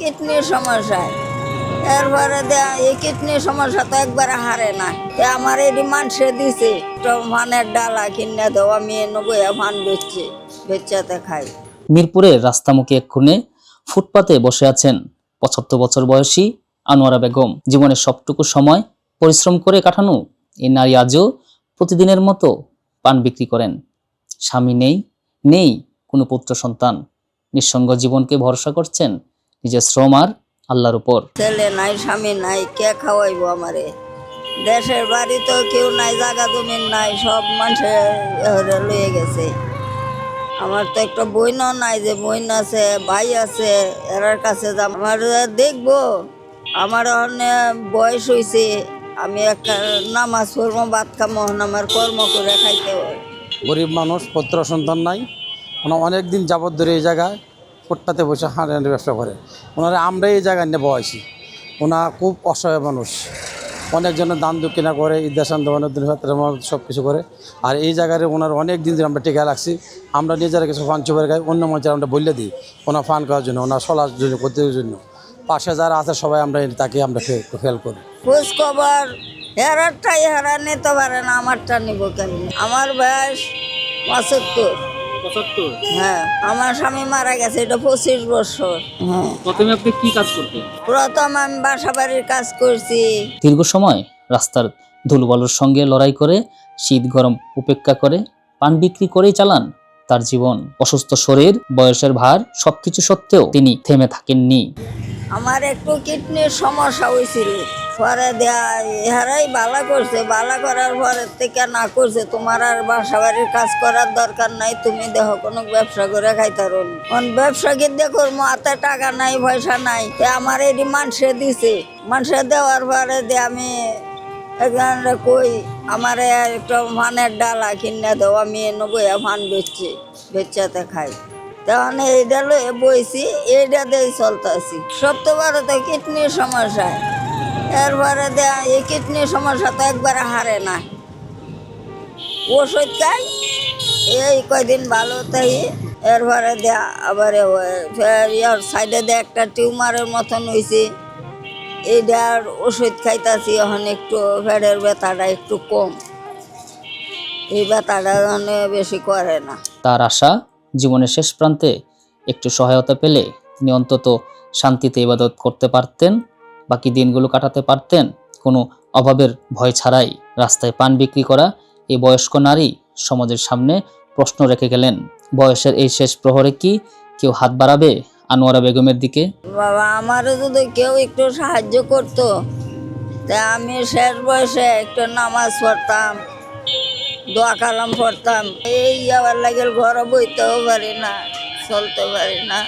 কিডনির সমস্যায় এরপরে এই কিডনির সমস্যা তো একবারে হারে না। আমার এই মানুষে দিছে তো ফানের ডালা কিনে দেওয়া, আমি নবই ফান বেচাতে খাই। মিরপুরের রাস্তামুখী এক কোণে ফুটপাতে বসে আছেন ৭৫ বছর বয়সী আনোয়ারা বেগম। জীবনের সবটুকু সময় পরিশ্রম করে কাটানো এই নারী আজও প্রতিদিনের মতো পান বিক্রি করেন। স্বামী নেই কোনো পুত্র সন্তান। নিঃসঙ্গ জীবনকে ভরসা করছেন নিজের শ্রম আর আল্লাহর উপর। ছেলে নাই, স্বামী নাই, কে খাওয়াইবো আমারে? দেশের বাড়ি তো কেউ নাই, জায়গা জমিন নাই, সব মানুষে লয়ে গেছে। আমার তো একটা বইনও নাই, যে বইন আছে, ভাই আছে, এরার কাছে আমার দেখবো। আমার বয়স হয়েছে, আমি একটা নামাজ পড়বো, ভাত খামো, আমার কর্ম করে খাইতে হয়। গরিব মানুষ, পুত্র সন্তান নাই। ওনারা অনেক দিন যাবত ধরে এই জায়গায় ফুটপাতে বসে হাঁড়ি ব্যবসা করে। ওনারা আমরা এই জায়গায় নিয়ে বয়সী। ওনারা খুব অসহায় মানুষ, অনেকজনের দান দক্ষিণা করে, ঈদাসান দেওয়ানোর সব কিছু করে। আর এই জায়গায় ওনার অনেক দিন ধরে আমরা টিকা রাখছি। আমরা নিজেরা কিছু ফান চুপের গাই, অন্য মঞ্চে আমরা বললে দিই ওনার ফান করার জন্য, ওনার চলার জন্য, করতে জন্য। পাশে যারা আছে সবাই আমরা তাকে আমরা ফেল করি। খোঁজ খবর হেরারটাই হেরা নিতে পারে না, আমারটা নিব কেন? আমার বয়স ৭৫। হ্যাঁ, আমার স্বামী মারা গেছে, এটা ২৫ বছর। হ্যাঁ, প্রথমে আপনি কি কাজ করতেন? প্রথম আমি বাসা বাড়ির কাজ করছি। দীর্ঘ সময় রাস্তার ধুলোবালুর সঙ্গে লড়াই করে, শীত গরম উপেক্ষা করে পান বিক্রি করেই চালান তার জীবন। অসুস্থ শরীর, বয়সের ভার সবকিছু সত্ত্বেও তিনি থেমে থাকেননি। আমার একটু কিডনির সমস্যা হয়েছিল, পরে এরাই ভালো করছে। ভালো করার পরের থেকে না করছে, তোমার আর বাসা বাড়ির কাজ করার দরকার নাই, তুমি দেখো কোনো ব্যবসা করে খাইতে রুন। ব্যবসা কিন্তু করবো, হাতে টাকা নাই, পয়সা নাই। আমার এই মানুষে দিছে, মানুষে দেওয়ার পরে আমি একজনে কই আমার একটা ফানের ডালা কিনে দেওয়া, আমি নবই ফান বেচাতে খাই। তখন এইটা লয়ে বইছি, এইটা দিয়ে চলতেছি। সবচেয়ে বড় তো কিডনির সমস্যায় এরপরে এই কিডনির সমস্যা তো একবারে হারে না। ওষুধ খাই, এই কয়দিন ভালো তাই, এরপরে আবার ইয়ার সাইডে একটা টিউমারের মতন হয়েছে, এইটার ওষুধ খাইতেছি। এখন একটু পেটের ব্যথাটা একটু কম, এই ব্যথাটা বেশি করে না। তার আশা, জীবনের শেষ প্রান্তে একটু সহায়তা পেলে তিনি অন্তত শান্তিতে ইবাদত করতে পারতেন, বাকি দিনগুলো কাটাতে পারতেন কোনো অভাবের ভয় ছাড়াই। রাস্তায় পান বিক্রি করা এই বয়স্ক নারী সমাজের সামনে প্রশ্ন রেখে গেলেন। বয়সের এই শেষ প্রহরে কি কেউ হাত বাড়াবে আনোয়ারা বেগমের দিকে? বাবা, আমারও যদি কেউ একটু সাহায্য করতো, তা আমি শেষ বয়সে একটু নামাজ পড়তাম, দোয়া কালাম পড়তাম। এই যাওয়ার লাগে ঘরে বইতেও পারি না, চলতে পারি না।